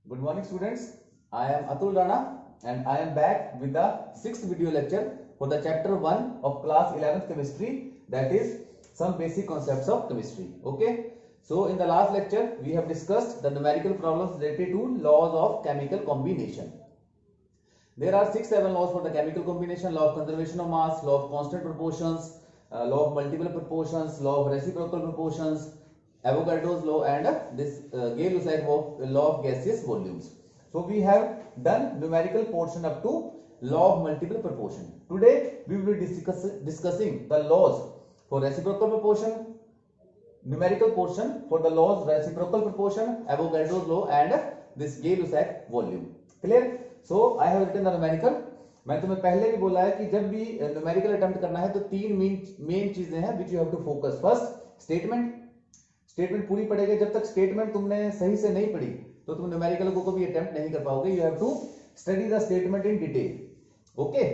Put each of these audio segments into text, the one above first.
Good morning students. I am Atul Rana and I am back with the 6th video lecture for the chapter 1 of class 11th chemistry, that is some basic concepts of chemistry. Okay. So in the last lecture we have discussed the numerical problems related to laws of chemical combination. There are 6-7 laws for the chemical combination: law of conservation of mass, law of constant proportions, law of multiple proportions, law of reciprocal proportions, Avogadro's law, and this Gay-Lussac law of gaseous volumes. So we have done numerical portion up to law of multiple proportion. Today we will be discussing the laws for reciprocal proportion, numerical portion for the laws reciprocal proportion, Avogadro's law, and this Gay-Lussac volume. Clear? So I have written the numerical. मैं तुम्हें पहले भी बोला है कि जब भी numerical attempt करना है तो तीन मेन चीजें हैं which you have to focus. First statement पूरी पढ़ेगे. जब तक स्टेटमेंट तुमने सही से नहीं पढ़ी तो तुम न्यूमेरिकल को कभी अटेम्प्ट नहीं कर पाओगे. You have to study the statement in detail. Okay.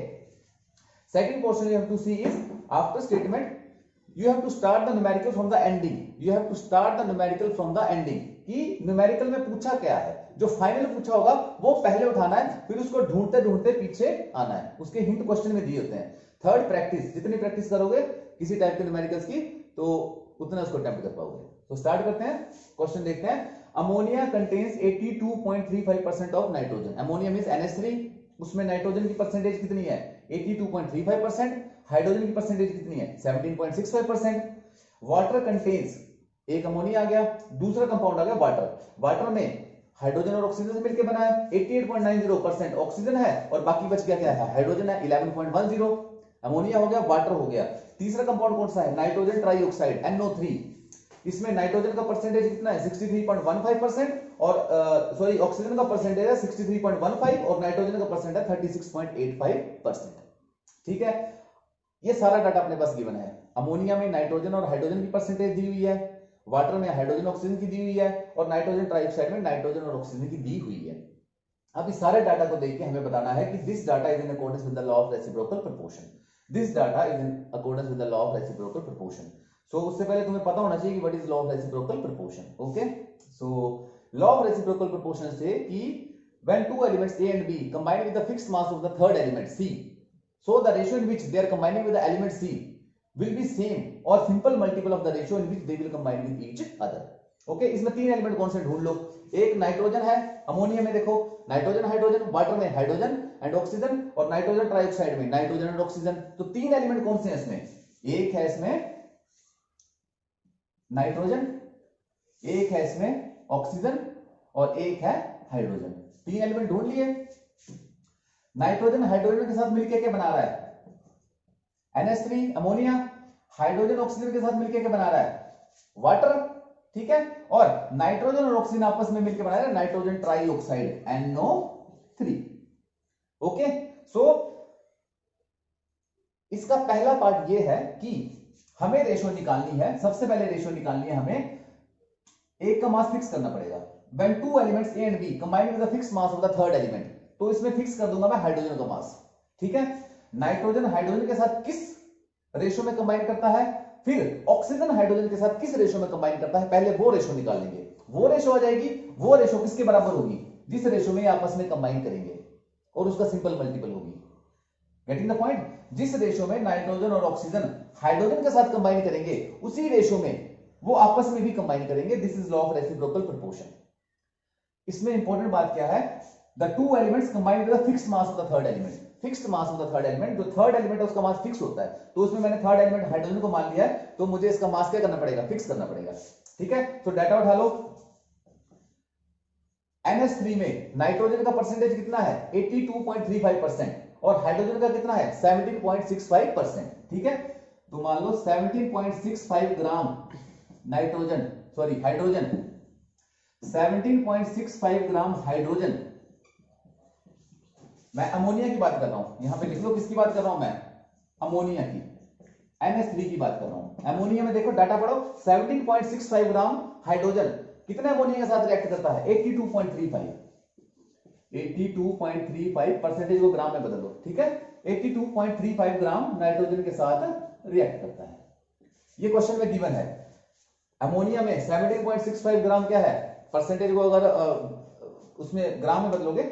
Second portion you have to see is after statement you have to start the numerical from the ending. You have to start the numerical from the ending. कि numerical में पूछा क्या है, जो final पूछा होगा वो पहले उठाना है, फिर उसको ढूंढते ढूंढते पीछे आना है. उसके हिंट क्वेश्चन में दिए होते हैं. Third practice. जितनी प्रैक्टिस करोगे किसी टाइप के न्यूमेरिकल्स की तो उतना उसको अटेम्प्ट कर पाओगे. तो स्टार्ट करते हैं. क्वेश्चन देखते हैं. Ammonia contains 82.35% of nitrogen. Ammonia means NH3. उसमें नाइट्रोजन की परसेंटेज कितनी है? 82.35%. हाइड्रोजन की परसेंटेज कितनी है? 17.65%. वाटर कंटेन्स, एक अमोनिया आ गया, दूसरा कंपाउंड आ गया वाटर. वाटर में हाइड्रोजन और ऑक्सीजन से मिलकर बना है. 88.90% ऑक्सीजन है और बाकी बच गया क्या है? हाइड्रोजन है. 11.10. अमोनिया हो गया, वाटर हो गया. तीसरा कंपाउंड कौन सा है? Nitrogen trioxide, NO3. इसमें नाइट्रोजन का परसेंटेज कितना है? 63.15% और सॉरी ऑक्सीजन का परसेंटेज है 63.15 और नाइट्रोजन का परसेंट है 36.85%. ठीक है. ये सारा डाटा अपने पास गिवन है. अमोनिया में नाइट्रोजन और हाइड्रोजन की परसेंटेज दी हुई है, वाटर में हाइड्रोजन ऑक्सीजन की दी हुई है और नाइट्रोजन ट्राइऑक्साइड में नाइट्रोजन और ऑक्सीजन की दी हुई है. अब इस सारे डाटा को देख के हमें बताना है कि this data is in accordance with the law of reciprocal proportion. This data is in accordance with the law of reciprocal proportion. So उससे पहले तुम्हें पता होना चाहिए कि what is law of reciprocal proportion. Okay. So law of reciprocal proportion से कि when two elements A and B combine with the fixed mass of the third element C, so the ratio in which they are combining with the element C will be same or simple multiple of the ratio in which they will combine with each other. Okay. इसमें तीन element कौन से ढूंढ लो. एक nitrogen है. Ammonia में देखो nitrogen hydrogen, water में हाइड्रोजन एंड ऑक्सीजन और नाइट्रोजन ट्राइऑक्साइड में नाइट्रोजन एंड ऑक्सीजन. तो तीन एलिमेंट कौन से हैं इसमें? एक है इसमें नाइट्रोजन, एक है इसमें ऑक्सीजन और एक है हाइड्रोजन. तीन एलिमेंट ढूंढ लिए. नाइट्रोजन हाइड्रोजन के साथ मिलकर क्या बना रहा है? NH3 ammonia. हाइड्रोजन ऑक्सीजन के साथ मिलकर क्या बना रहा है? वाटर. ठीक है. और नाइट्रोजन और ऑक्सीजन आपस में मिलकर बना रहा है नाइट्रोजन ट्राइऑक्साइड, NO3. ओके. सो इसका पहला पार्ट ये है कि हमें रेशो निकालनी है. सबसे पहले रेशो निकालनी है हमें. एक का मास फिक्स करना पड़ेगा. When two elements A and B combine with the fixed mass of the third element, तो इसमें फिक्स कर दूंगा मैं हाइड्रोजन का मास. ठीक है. नाइट्रोजन हाइड्रोजन के साथ किस रेशो में कंबाइन करता है, फिर ऑक्सीजन हाइड्रोजन के साथ किस रेशो में कंबाइन करता है, पहले वो रेशो निकाल लेंगे. वो रेशो आ जाएगी. वो रेशो किसके बराबर होगी? जिस रेशो में आपस में कंबाइन करेंगे और उसका सिंपल मल्टीपल होगी. Getting the point? जिस रेशो में नाइट्रोजन और ऑक्सीजन हाइड्रोजन के साथ कंबाइन करेंगे उसी रेशो में वो आपस में भी कंबाइन करेंगे. This is law of reciprocal proportion. इसमें इंपॉर्टेंट बात क्या है? The two elements combined with the fixed mass of the third element. Fixed mass of the third element, जो थर्ड एलिमेंट है उसका मास फिक्स होता है. तो उसमें मैंने थर्ड एलिमेंट हाइड्रोजन को मान लिया है तो मुझे इसका मास क्या करना पड़ेगा? फिक्स करना पड़ेगा. ठीक है. तो डाटा उठा लो. NH3 में नाइट्रोजन का परसेंटेज कितना है? 82.35% और हाइड्रोजन का कितना है? 17.65%. ठीक है. तो मान लो 17.65 gram nitrogen, sorry hydrogen, 17.65 gram hydrogen. मैं अमोनिया की बात कर रहा हूं. यहां पे लिख लो किसकी बात कर रहा हूं मैं? अमोनिया की. NH3 की बात कर रहा हूं. अमोनिया में देखो डाटा पढ़ो. 17.65 ग्राम हाइड्रोजन कितने अमोनिया के साथ रिएक्ट करता है? 82.35. 82.35 परसेंटेज को ग्राम में बदल दो. ठीक है. 82.35 ग्राम नाइट्रोजन के साथ रिएक्ट करता है. ये क्वेश्चन में गिवन है. अमोनिया में 17.65 ग्राम क्या है? परसेंटेज को अगर उसमें ग्राम में बदलोगे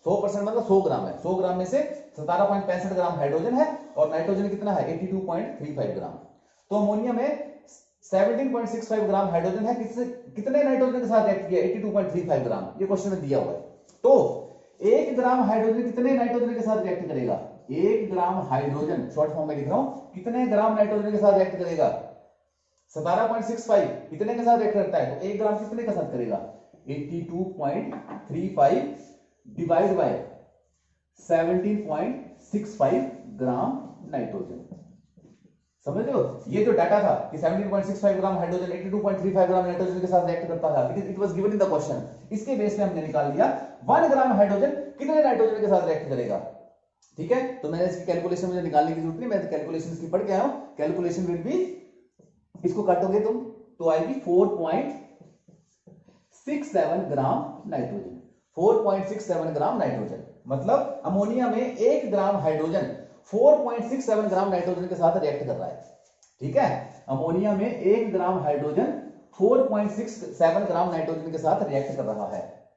100% मतलब 100 ग्राम है। 100 ग्राम में से 17.65 ग्राम हाइड्रोजन है और नाइट्रोजन कितना है 82.35 ग्राम। तो अमोनिया में 17.65 ग्राम हाइड्रोजन है, कितने नाइट्रोजन के साथ रिएक्ट किया 82.35 ग्राम, ये क्वेश्चन में दिया हुआ है। तो 1 ग्राम हाइड्रोजन कितने नाइट्रोजन के साथ रिएक्ट करेगा, 1 ग्राम हाइड्रोजन शॉर्ट फॉर्म में लिख रहा हूं, कितने ग्राम नाइट्रोजन के साथ रिएक्ट करेगा 17.65 कितने के साथ रिएक्ट करता है, तो 1 ग्राम कितने के साथ करेगा 82.35 डिवाइड बाय 17.65 ग्राम नाइट्रोजन। समझ रहे हो, ये जो डाटा था कि 17.65 ग्राम हाइड्रोजन 82.35 ग्राम नाइट्रोजन के साथ रिएक्ट करता था, it was given in the question, इसके बेस पे हमने निकाल लिया 1 ग्राम हाइड्रोजन कितने नाइट्रोजन के साथ रिएक्ट करेगा। ठीक है, तो मैंने इसकी कैलकुलेशन मुझे निकालने की जरूरत नहीं, मैं कैलकुलेशन इसकी पढ़ के आया हूं। कैलकुलेशन विल बी, इसको काटोगे तुम तो आएगी 4.67 ग्राम नाइट्रोजन, 4.67 ग्राम नाइट्रोजन, मतलब अमोनिया में 1 ग्राम हाइड्रोजन 4.67 ग्राम नाइट्रोजन के साथ रिएक्ट कर रहा है। ठीक है, अमोनिया में 1 ग्राम हाइड्रोजन 4.67 ग्राम नाइट्रोजन के साथ रिएक्ट कर रहा है।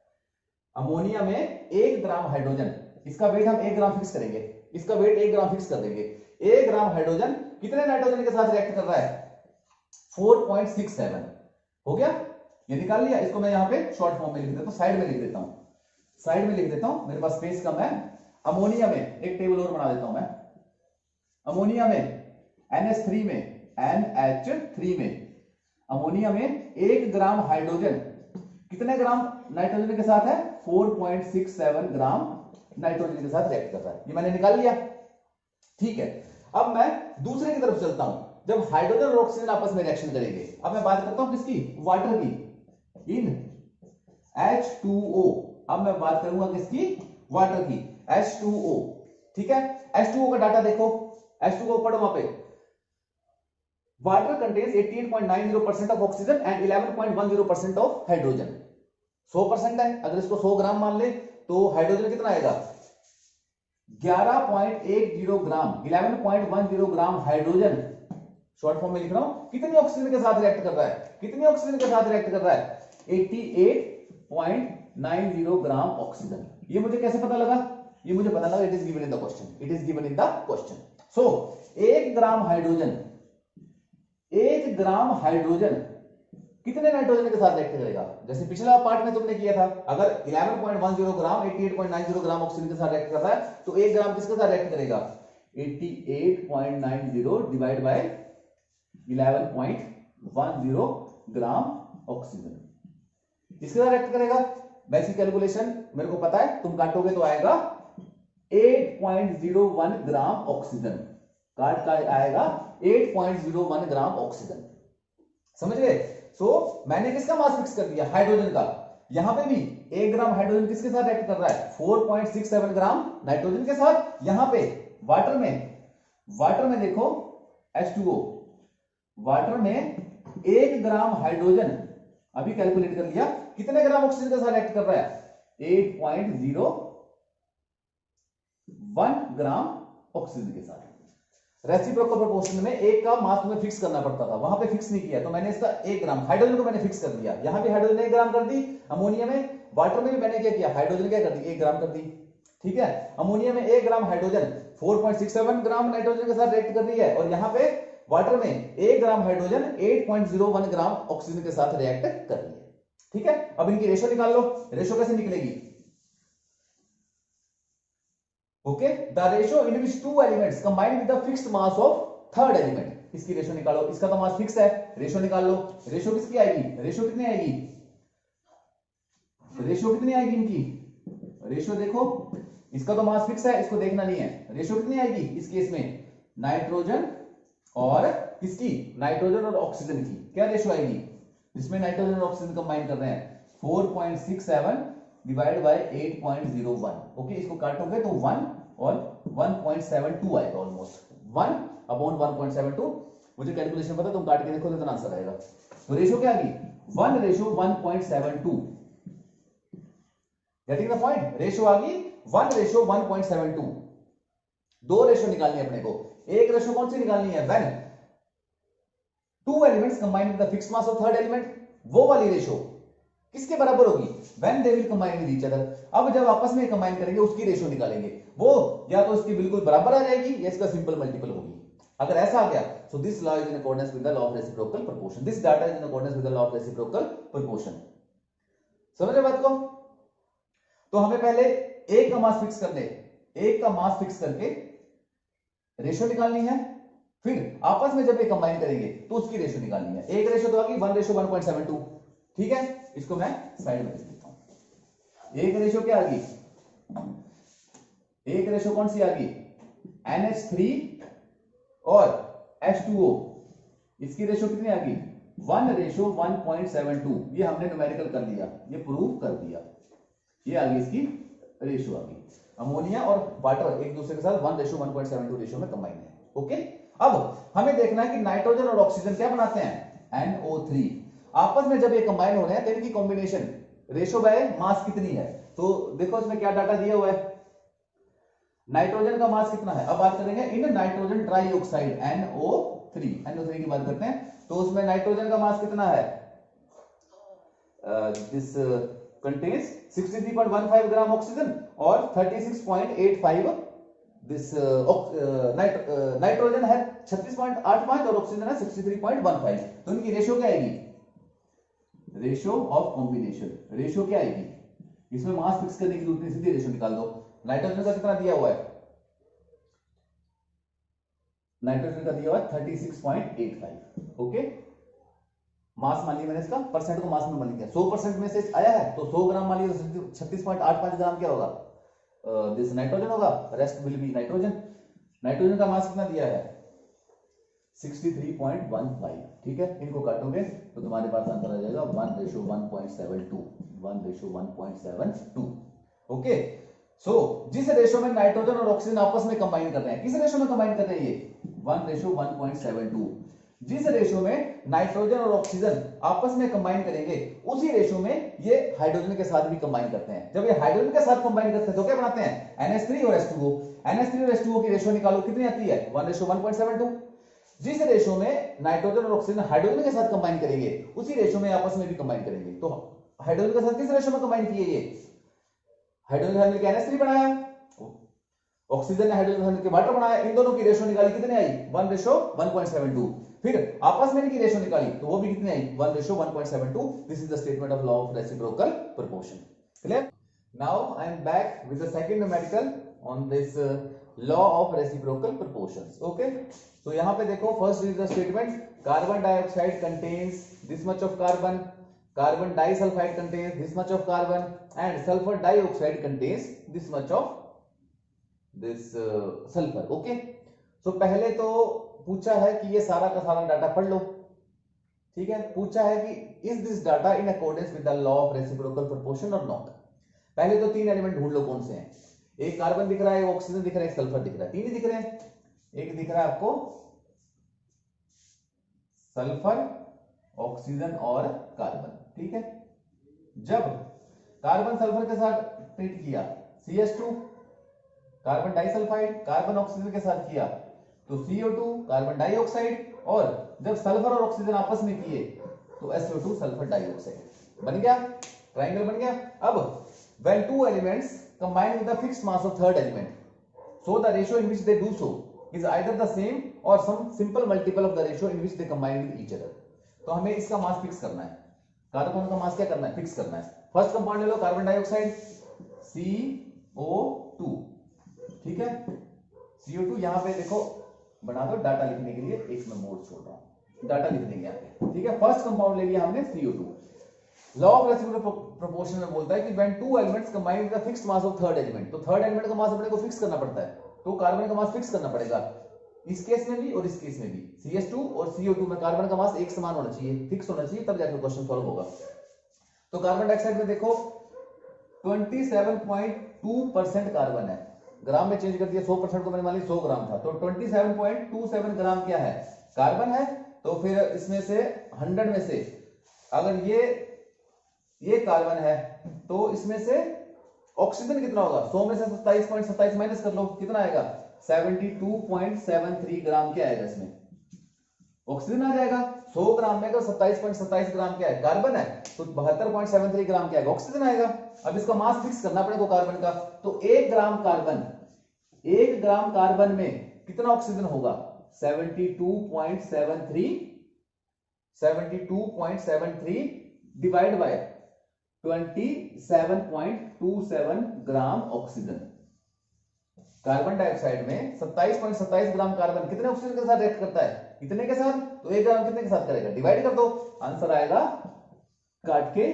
अमोनिया में 1 ग्राम हाइड्रोजन, इसका वेट हम 1 ग्राम फिक्स करेंगे, इसका वेट 1 ग्राम फिक्स कर देंगे। 1 ग्राम हाइड्रोजन कितने नाइट्रोजन के साथ रिएक्ट कर रहा है 4.67, हो गया, ये निकाल लिया। इसको मैं यहां पे शॉर्ट फॉर्म में लिख देता हूं, साइड में लिख देता हूं, साइड में लिख देता हूं, मेरे पास स्पेस कम है। अमोनिया में एक टेबल और बना देता हूं मैं। अमोनिया में NH3 में NH3 में अमोनिया में 1 ग्राम हाइड्रोजन कितने ग्राम नाइट्रोजन के साथ है 4.67 ग्राम नाइट्रोजन के साथ रिएक्ट कर रहा है, ये मैंने निकाल लिया। ठीक है, अब मैं दूसरे की तरफ चलता हूं, जब हाइड्रोजन और ऑक्सीजन आपस में रिएक्शन करेंगे। अब मैं बात करता हूं किसकी, वाटर की, इन H2O। अब मैं बात करूंगा किसकी, वाटर की, H2O। ठीक है, H2O का डाटा देखो, H2O पढ़ो वहां पे, water contains 88.90% of oxygen and 11.10% of hydrogen. 100% है, अगर इसको 100 ग्राम मान ले तो हाइड्रोजन कितना आएगा 11.10 ग्राम, 11.10 ग्राम हाइड्रोजन शॉर्ट फॉर्म में लिख रहा हूं, कितनी ऑक्सीजन के साथ रिएक्ट कर रहा है, कितनी ऑक्सीजन के साथ रिएक्ट कर रहा है 88.90 ग्राम ऑक्सीजन। ये मुझे कैसे पता लगा, ये मुझे पता लगा, it is given in the question, it is given in the question. So 1 gram hydrogen, 1 gram hydrogen कितने नाइट्रोजन के साथ रिएक्ट करेगा, जैसे पिछला पार्ट में तुमने किया था, अगर 11.10 ग्राम 88.90 ग्राम ऑक्सीजन के साथ रिएक्ट कर रहा है तो 1 ग्राम किसके साथ रिएक्ट करेगा 88.90 डिवाइड बाय 11.10 ग्राम ऑक्सीजन, इसके साथ रिएक्ट करेगा। वैसी कैलकुलेशन मेरे को पता है, तुम काटोगे तो आएगा 8.01 ग्राम ऑक्सीजन, काट का आएगा 8.01 ग्राम ऑक्सीजन, समझ गए। सो मैंने किसका मास फिक्स कर दिया, हाइड्रोजन का। यहां पे भी 1 ग्राम हाइड्रोजन किसके साथ रिएक्ट कर रहा है 4.67 ग्राम नाइट्रोजन के साथ। यहां पे वाटर में देखो H2O, वाटर में 1 ग्राम हाइड्रोजन अभी कैलकुलेट कर लिया, कितने ग्राम ऑक्सीजन के साथ रिएक्ट कर रहा है 8.01 ग्राम ऑक्सीजन के साथ। रेसिप्रोकल प्रोपोर्शन में 1 का मास तुम्हें फिक्स करना पड़ता था, वहां पे फिक्स नहीं किया, तो मैंने इसका 1 ग्राम हाइड्रोजन को मैंने फिक्स कर दिया। यहां भी हाइड्रोजन 1 ग्राम कर दी, अमोनिया में, वाटर में भी मैंने क्या किया, हाइड्रोजन क्या कर दी 1 ग्राम कर दी। ठीक है, अमोनिया में 1 ग्राम हाइड्रोजन 4.67 ग्राम नाइट्रोजन के साथ रिएक्ट कर रही है, और यहां पे वाटर में 1 ग्राम हाइड्रोजन 8.01 ग्राम ऑक्सीजन के साथ रिएक्ट कर रही है। ठीक है, अब इनकी रेशो निकाल लो, रेशो कैसे निकलेगी, okay, the ratio in which 2 elements combine with the fixed mass of third element, इसकी रेशो निकालो, इसका तो मास फिक्स है, रेशो निकाल लो। रेशो किसकी आएगी, रेशो कितनी आएगी, रेशो कितनी आएगी इनकी, रेशो देखो, इसका तो मास फिक्स है, इसको देखना नहीं है। रेशो कितनी आएगी इस केस में, नाइट्रोजन और किसकी, नाइट्रोजन और ऑक्सीजन की क्या रेशो आएगी, जिसमें नाइट्रोजन और ऑक्सीजन कंबाइन कर रहे हैं 4.67 डिवाइड बाय 8.01। ओके, इसको काटोगे तो 1 और 1.72 आएगा, ऑलमोस्ट 1/1.72। मुझे कैलकुलेशन पता, तुम काट के देखो तो इतना आंसर आएगा। तो रेशो क्या आ गई 1:1.72, गेटिंग द पॉइंट, रेशो आ गई 1:1.72। 2 रेशो निकालनी है अपने को, एक रेशो कौन सी निकालनी है, when 2 elements combine with the fixed mass of third element, वो वाली रेशो किसके बराबर होगी? When they will combine with each other. अब जब आपस में कंबाइन करेंगे उसकी रेशियो निकालेंगे, वो या तो इसकी बिल्कुल बराबर आ जाएगी या इसका सिंपल मल्टीपल होगी। अगर ऐसा आ गया, so this law is in accordance with the law of reciprocal proportion, this data is in accordance with the law of reciprocal proportion. समझ रहे बात को? तो हमें पहले एक का मास फिक्स कर ले, एक का मास फिक्स करके रेशियो निकालनी है, फिर आपस में जब ये कंबाइन करेंगे तो उसकी रेशियो निकालनी है। एक रेशियो तो आ गई 1:1.72, ठीक है, इसको मैं साइड में लिख देता हूं। एक रेशियो क्या आ गई? एक रेशियो कौन सी आ गई? NH3 और H2O, इसकी रेशियो कितनी आ गई? 1:1.72। ये हमने न्यूमेरिकल कर लिया, ये प्रूव कर दिया, ये आ गई इसकी रेशियो आ गई। अमोनिया और वाटर एक दूसरे के साथ 1:1.72 रेशियो में कंबाइन है। ओके, अब हमें देखना है कि नाइट्रोजन और ऑक्सीजन क्या बनाते हैं? NO3। आपस में जब ये कंबाइन हो रहे हैं तो इनकी कॉम्बिनेशन रेशियो बाय मास कितनी है? तो देखो इसमें क्या डाटा दिया हुआ है, नाइट्रोजन का मास कितना है। अब बात करेंगे इन नाइट्रोजन ट्राइऑक्साइड NO3 की बात करते हैं, तो उसमें नाइट्रोजन का मास कितना है? दिस contains 63.15 ग्राम ऑक्सीजन और 36.85 दिस नाइट्रोजन है 36.85 और ऑक्सीजन है 63.15। तो इनकी रेशियो क्या आएगी? रेशियो ऑफ कॉम्बिनेशन, रेशियो क्या आएगी? इसमें मास फिक्स करने की जरूरत नहीं, सीधी रेशियो निकाल दो। नाइट्रोजन का कितना दिया हुआ है? नाइट्रोजन का दिया हुआ है 36.85। ओके, मास मान लिया मैंने, इसका परसेंट को मास में मान लिया, 100% में से आया है तो 100 ग्राम मान लिया, तो 36.85 ग्राम क्या होगा? दिस नाइट्रोजन होगा, rest will be nitrogen. Nitrogen का मास कितना दिया है? 63.15। ठीक है, इनको काटोगे तो तुम्हारे पास आंसर आ जाएगा 1:1.72, 1:1.72। ओके, सो जिस रेशो में नाइट्रोजन और ऑक्सीजन आपस में कंबाइन कर रहे हैं, किस रेशो में कंबाइन कर रहे हैं? ये 1:1.72। जिस रेशो में नाइट्रोजन और ऑक्सीजन आपस में कंबाइन करेंगे उसी रेशो में ये हाइड्रोजन के साथ भी कंबाइन करते हैं। जब ये हाइड्रोजन के साथ कंबाइन करते हैं तो क्या बनाते हैं? NH3 और H2O। NH3 और H2O की रेशो निकालो, कितनी आती है? 1:1.72। जिस रेशो में नाइट्रोजन और ऑक्सीजन हाइड्रोजन के साथ कंबाइन करेंगे उसी रेशो में आपस में भी कंबाइन करेंगे। तो हाइड्रोजन के साथ किस रेशो में कंबाइन किए? ये हाइड्रोजन के साथ मिलकर NH3 बनाया, ऑक्सीजन ने हाइड्रोजन के साथ मिलकर वाटर बनाया, इन दोनों की रेशो निकाली, कितनी आई? 1:1.72। फिर आपस में इनकी रेशो निकाली तो वो भी कितनी आई? 1:1.72। This is the statement of law of reciprocal proportion. Clear? Now I am back with the second numerical on this law of reciprocal proportions. Okay, तो यहां पे देखो, first is the statement, carbon dioxide contains this much of carbon, carbon disulphide contains this much of carbon and sulphur dioxide contains this much of this sulphur. Okay, so पहले तो पूछा है कि ये सारा का सारा डाटा पढ़ लो। ठीक है, पूछा है कि is this data in accordance with the law of reciprocal proportion और नॉट। पहले तो तीन एलिमेंट ढूंढ लो कौन से हैं। एक कार्बन दिख रहा है, एक ऑक्सीजन दिख रहा है, एक सल्फर दिख रहा है, तीन ही दिख रहे हैं। एक दिख रहा है आपको सल्फर, ऑक्सीजन और कार्बन। ठीक है, जब कार्बन सल्फर के साथ ट्रीट किया CH2, carbon disulphide, carbon oxygen के साथ किया तो CO2 कार्बन डाइऑक्साइड, और जब सल्फर और ऑक्सीजन आपस में किए तो SO2 सल्फर डाइऑक्साइड। बन गया, ट्रायंगल बन गया। अब when two elements combine with the fixed mass of third element, so the ratio in which they do so is either the same or some simple multiple of the ratio in which they combine with each other। तो हमें इसका mass fix करना है, carbon का मास क्या करना है? Fix करना है। फर्स्ट कंपाउंड ले लो, कार्बन डाइऑक्साइड CO2। ठीक है, CO2 यहां पे देखो बना दो डाटा लिखने के लिए, एक मैं मोड छोड़ रहा हूं, डाटा लिख देंगे यहाँ पे। ठीक है, फर्स्ट कंपाउंड ले लिया हमने CO2। Law of reciprocal proportion में बोलता है कि when two elements combine with the fixed mass of third element, तो थर्ड एलिमेंट का मास अपने को फिक्स करना पड़ता है, तो कार्बन का मास फिक्स करना पड़ेगा इस केस में भी और इस केस में भी। CH2 और CO2 में कार्बन का मास एक समान होना चाहिए, फिक्स होना चाहिए, तब जाकर क्वेश्चन सॉल्व होगा। तो कार्बन डाइऑक्साइड में देखो 27.2% कार्बन है, ग्राम में चेंज कर दिया, 100% को मैंने मान लिया 100 ग्राम था, तो 27.27 ग्राम क्या है? कार्बन है। तो फिर इसमें से 100 में से अगर ये कार्बन है तो इसमें से ऑक्सीजन कितना होगा? 100 में से 27.27 माइनस कर लो, कितना आएगा? 72.73 ग्राम क्या आएगा इसमें? ऑक्सीजन आ जाएगा। 100 ग्राम में अगर 27.27 ग्राम क्या है, कार्बन है, तो 72.73 ग्राम क्या है, ऑक्सीजन आएगा। अब इसका मास फिक्स करना पड़ेगा कार्बन का, तो 1 ग्राम कार्बन में कितना ऑक्सीजन होगा, 72.73 divide by 27.27 gram oxygen. Carbon dioxide में 27.27 ग्राम कार्बन कितने ऑक्सीजन के साथ रिएक्ट करता है, इतने के साथ, तो 1 ग्राम कितने के साथ करेगा, डिवाइड कर दो, आंसर आएगा काट के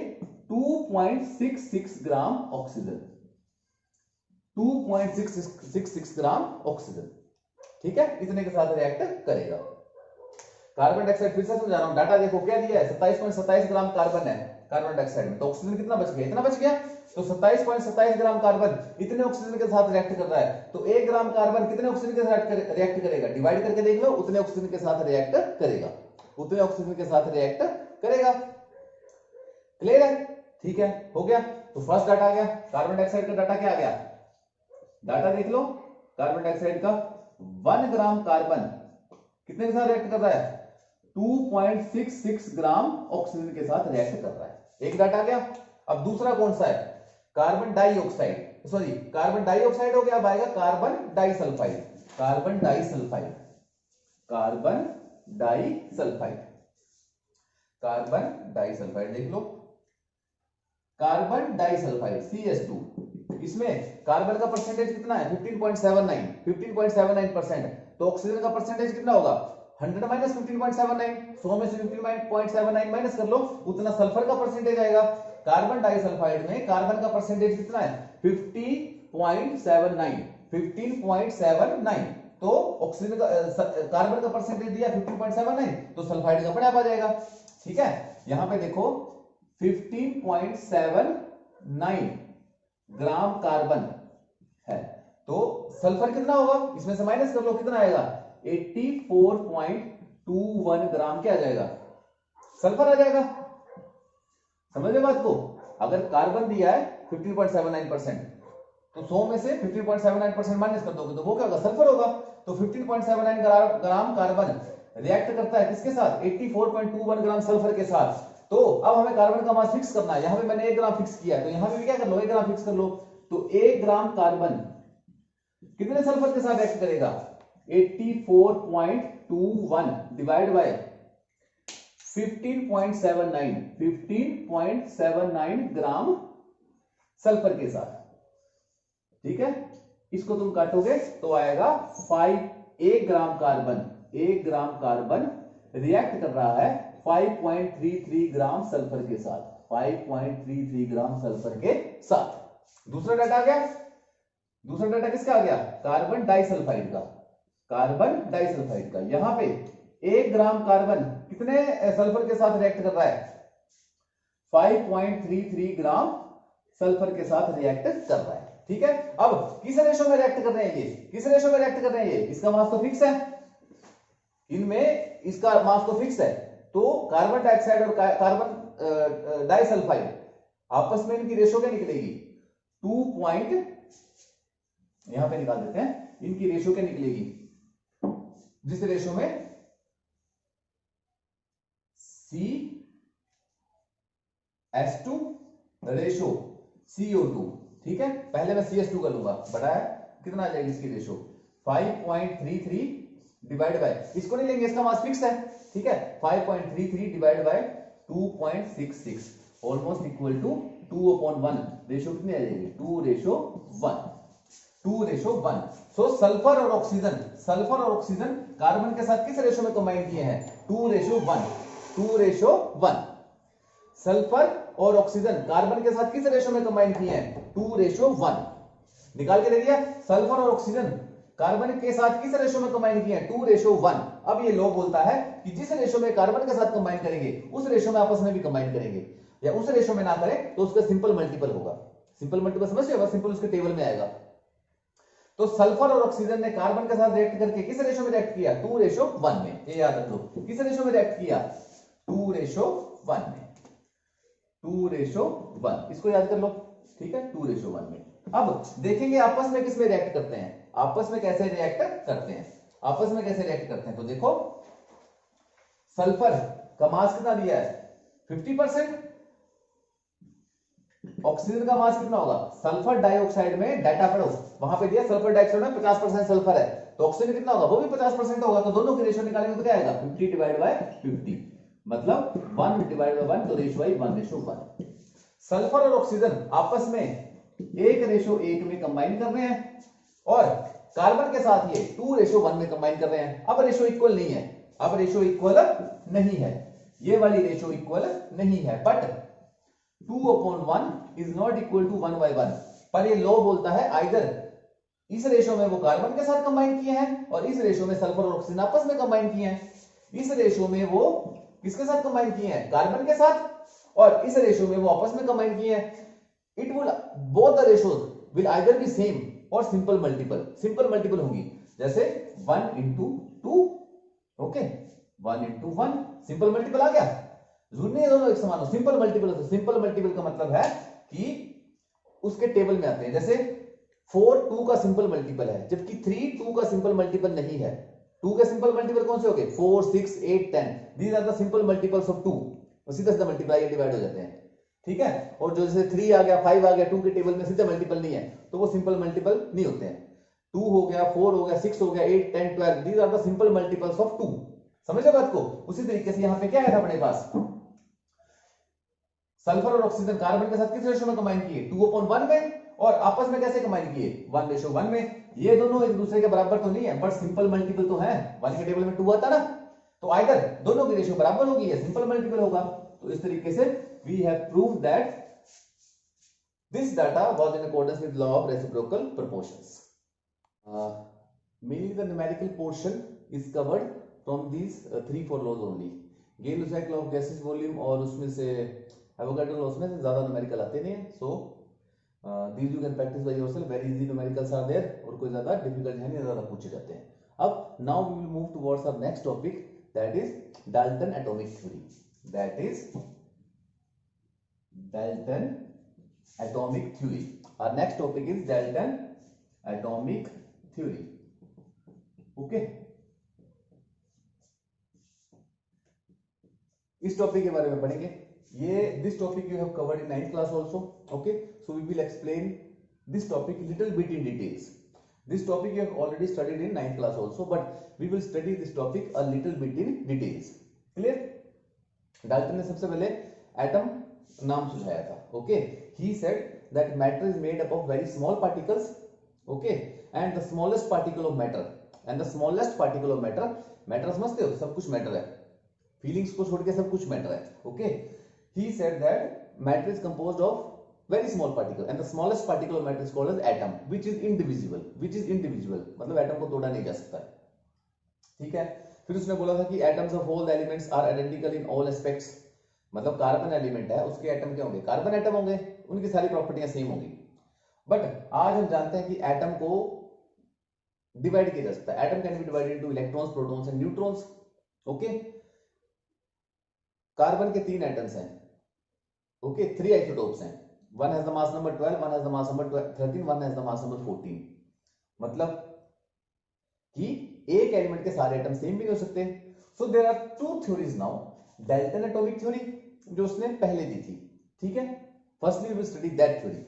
2.66 ग्राम ऑक्सीजन, 2.66 ग्राम ऑक्सीजन। ठीक है, इतने के साथ रिएक्ट करेगा। कार्बन डाइऑक्साइड फिर से समझा रहा हूं, डाटा देखो क्या दिया है, 27.27 ग्राम कार्बन है कार्बन डाइऑक्साइड में, तो ऑक्सीजन कितना बच गया, इतना बच गया, तो 27.27 ग्राम कार्बन इतने ऑक्सीजन के साथ रिएक्ट कर रहा है, तो 1 ग्राम कार्बन कितने ऑक्सीजन के साथ रिएक्ट करेगा, डिवाइड करके देख लो, उतने ऑक्सीजन के साथ रिएक्ट करेगा, उतने ऑक्सीजन के साथ रिएक्ट करेगा। क्लियर है, ठीक है, हो गया। तो फर्स्ट डाटा आ गया, कार्बन डाइऑक्साइड का डाटा क्या आ गया, डाटा देख लो, कार्बन डाइऑक्साइड का 1 ग्राम कार्बन कितने के साथ रिएक्ट कर रहा है, 2.66 ग्राम ऑक्सीजन के साथ रिएक्ट कर रहा है, एक डाटा आ गया। अब दूसरा कौन सा है, carbon dioxide, sorry carbon dioxide हो गया, अब आएगा carbon disulphide, carbon disulphide, carbon disulphide, carbon disulphide देख लो, कार्बन डाइसल्फाइड CS2, इसमें कार्बन का परसेंटेज कितना है, 15.79%, तो ऑक्सीजन का परसेंटेज कितना होगा, 100 माइनस 15.79, 100 में से 15.79 माइनस कर लो, उतना सल्फर का परसेंटेज आएगा। कार्बन डाइसल्फाइड में कार्बन का परसेंटेज कितना है, 15.79, तो ऑक्सीजन का कार्बन का परसेंटेज दिया 15.79, तो सल्फाइड का अपने आप आ जाएगा। ठीक है, यहां पे देखो 15.79 ग्राम कार्बन है, तो सल्फर कितना होगा, इसमें से माइनस कर लो, कितना आएगा, 84.21 ग्राम क्या आ जाएगा, सल्फर आ जाएगा। समझ रहे बात को, अगर कार्बन दिया है 15.79%, तो 100 में से 15.79% माइनस कर दोगे तो वो क्या होगा, सल्फर होगा। तो 15.79 ग्राम कार्बन रिएक्ट करता है किसके साथ, 84.21 ग्राम सल्फर के साथ। तो अब हमें कार्बन का मास फिक्स करना है, यहां पे मैंने 1 ग्राम फिक्स किया है, तो यहां पे भी क्या कर लो, 1 ग्राम फिक्स कर लो, तो 1 ग्राम कार्बन कितने सल्फर के साथ रिएक्ट करेगा, 84.21 डिवाइड बाय 15.79 ग्राम सल्फर के साथ। ठीक है, इसको तुम काटोगे तो आएगा 1 ग्राम कार्बन रिएक्ट कर रहा है 5.33 ग्राम सल्फर के साथ, 5.33 ग्राम सल्फर के साथ। दूसरा डाटा आ गया, दूसरा डाटा किसका आ गया, कार्बन डाइसल्फाइड का, कार्बन डाइसल्फाइड का। यहां पे 1 ग्राम कार्बन कितने सल्फर के साथ रिएक्ट कर रहा है, 5.33 ग्राम सल्फर के साथ रिएक्ट कर रहा है। ठीक है, अब किस रेशो में रिएक्ट कर रहे हैं ये, किस रेशो में रिएक्ट कर रहे हैं ये, इसका मास तो फिक्स है, इनमें इसका मास तो फिक्स है, तो कार्बन डाइऑक्साइड और कार्बन डाइसल्फाइड आपस में इनकी रेशो क्या निकलेगी, 2 यहां पे निकाल देते हैं, इनकी रेशो क्या निकलेगी, जिस रेशो में CS2 रेशो CO2। ठीक है, पहले मैं CS2 कर लूंगा, बड़ा है, कितना आ जाएगी इसकी रेशो, 5.33 डिवाइड बाय, इसको नहीं लेंगे, इसका मास फिक्स है। ठीक है, 5.33 divide by 2.66 almost equal to 2/1, ratio कितनी आ जाएगी, 2:1, 2:1। सो सल्फर और ऑक्सीजन कार्बन के साथ किस रेशो में कंबाइन किए हैं, 2:1, 2:1। सल्फर और ऑक्सीजन कार्बन के साथ किस रेशो में कंबाइन किए हैं, 2:1। निकाल के दे दिया, सल्फर और ऑक्सीजन कार्बन के साथ किस रेशो में कंबाइन किए हैं, 2:1। अब ये लॉ बोलता है कि जिस रेशो में कार्बन के साथ कंबाइन करेंगे उस रेशो में आपस में भी कंबाइन करेंगे, या उस रेशो में ना करें तो उसका सिंपल मल्टीपल होगा। सिंपल मल्टीपल समझ रहे हो, सिंपल उसके टेबल में आएगा। तो सल्फर और ऑक्सीजन ने कार्बन के साथ रिएक्ट करके किस रेशो में रिएक्ट किया, 2:1 में, ये याद रख लो, किस रेशो में रिएक्ट किया, 2:1 में, 2:1, इसको याद कर लो। ठीक है, 2:1 में। अब देखेंगे आपस में किसमें रिएक्ट करते हैं, आपस में कैसे रिएक्ट करते हैं, आपस में कैसे रिएक्ट करते हैं। तो देखो सल्फर का मास कितना दिया है 50%, ऑक्सीजन का मास कितना होगा, सल्फर डाइऑक्साइड में डाटा पढ़ो, वहां पे दिया सल्फर डाइऑक्साइड में 50% सल्फर है, तो ऑक्सीजन कितना होगा, वो भी 50% होगा, तो दोनों की रेशियो निकालेंगे तो क्या आएगा 50 डिवाइड बाय 50, मतलब 1 डिवाइड बाय 1, तो रेशियो आई 1:1। सल्फर और ऑक्सीजन आपस में 1:1 में कंबाइन कर रहे हैं और कार्बन के साथ ये 2:1 में कंबाइन कर रहे हैं। अब रेशियो इक्वल नहीं है, अब रेशियो इक्वल नहीं है, ये वाली रेशियो इक्वल नहीं है, but 2/1 is not equal to 1/1। पर ये लॉ बोलता है आइदर इस रेशियो में वो कार्बन के साथ कंबाइन किए हैं और इस रेशियो में सल्फर और ऑक्सीजन आपस में कंबाइन किए हैं, इस रेशियो में वो किसके साथ कंबाइन किए हैं, कार्बन के साथ, और इस रेशियो में वो आपस में कंबाइन किए हैं। It will both the ratios will either B same और सिंपल मल्टीपल, सिंपल मल्टीपल होंगी, जैसे 1:2, ओके 1:1 सिंपल मल्टीपल आ गया, जरूरी नहीं दोनों एक समान हो, सिंपल मल्टीपल हो। तो सिंपल मल्टीपल का मतलब है कि उसके टेबल में आते हैं, जैसे 4 2 का सिंपल मल्टीपल है, जबकि 3 2 का सिंपल मल्टीपल नहीं है। 2 के सिंपल मल्टीपल कौन से हो गए, 4 6 8 10, these are the simple multiples of 2, सीधा सीधा मल्टीप्लाई डिवाइड हो जाते हैं, ठीक है। और जो जैसे 3 आ गया 5 आ गया 2 के टेबल में सीधे मल्टीपल नहीं है, तो वो सिंपल मल्टीपल नहीं होते हैं। 2 हो गया 4 हो गया 6 हो गया 8 10 12, these are the simple multiples of 2। समझ बात को। उसी तरीके से यहां पे क्या है अपने पास, सल्फर और ऑक्सीजन कार्बन के साथ किस रेशियो में कंबाइन किए, 2/1 में, और आपस में कैसे कंबाइन किए, 1:1 में। ये दोनों एक दूसरे के बराबर तो नहीं है, बट सिंपल मल्टीपल तो है, 1 के टेबल में 2 आता ना, तो आइदर दोनों की रेशियो बराबर होगी या सिंपल मल्टीपल होगा। तो इस तरीके से we have proved that this data was in accordance with law of reciprocal proportions. Mainly the numerical portion is covered from these 3-4 laws only. Gay-Lussac law of gaseous volume और उसमें से Avogadro law में से ज्यादा numerical आते नहीं है, so these you can practice by yourself, very easy numericals are there, और कोई ज्यादा difficult है नहीं, ज्यादा पूछे जाते हैं। अब now we will move towards our next topic, that is Dalton atomic theory. That is Dalton atomic theory. Our next topic is Dalton atomic theory. Okay इस टॉपिक के बारे में पढ़ेंगे। ये this topic you have covered in 9th class also, okay, so we will explain this topic little bit in details. This topic you have already studied in 9th class also, but we will study this topic a little bit in details. Clear. Dalton ने सबसे पहले atom नाम सुझाया था, ओके। He said that matter is made up of very small particles, okay, and the smallest particle of matter and the smallest particle of matter, matter समझते हो, सब कुछ मैटर है, फीलिंग्स को छोड़ के सब कुछ मैटर है, okay. he said that matter is composed of very small particle and the smallest particle of matter is called as atom, which is indivisible, मतलब एटम को तोड़ा नहीं जा सकता, ठीक है। फिर उसने बोला था कि atoms of all the elements are identical in all aspects, मतलब कार्बन एलिमेंट है उसके एटम क्या होंगे, कार्बन एटम होंगे, उनकी सारी प्रॉपर्टियां सेम होंगी। बट आज हम जानते हैं कि एटम को डिवाइड किया जा सकता है, atom can be divided into electrons, protons and neutrons, okay. Carbon के 3 एटम्स हैं, ओके, 3 आइसोटोप्स हैं, one has the mass number 12, one has the mass number 13, one has the mass number 14, मतलब कि एक एलिमेंट के सारे एटम सेम भी नहीं हो सकते। So there are 2 theories now, Dalton atomic theory जो उसने पहले दी थी, ठीक है, firstly we will study that theory.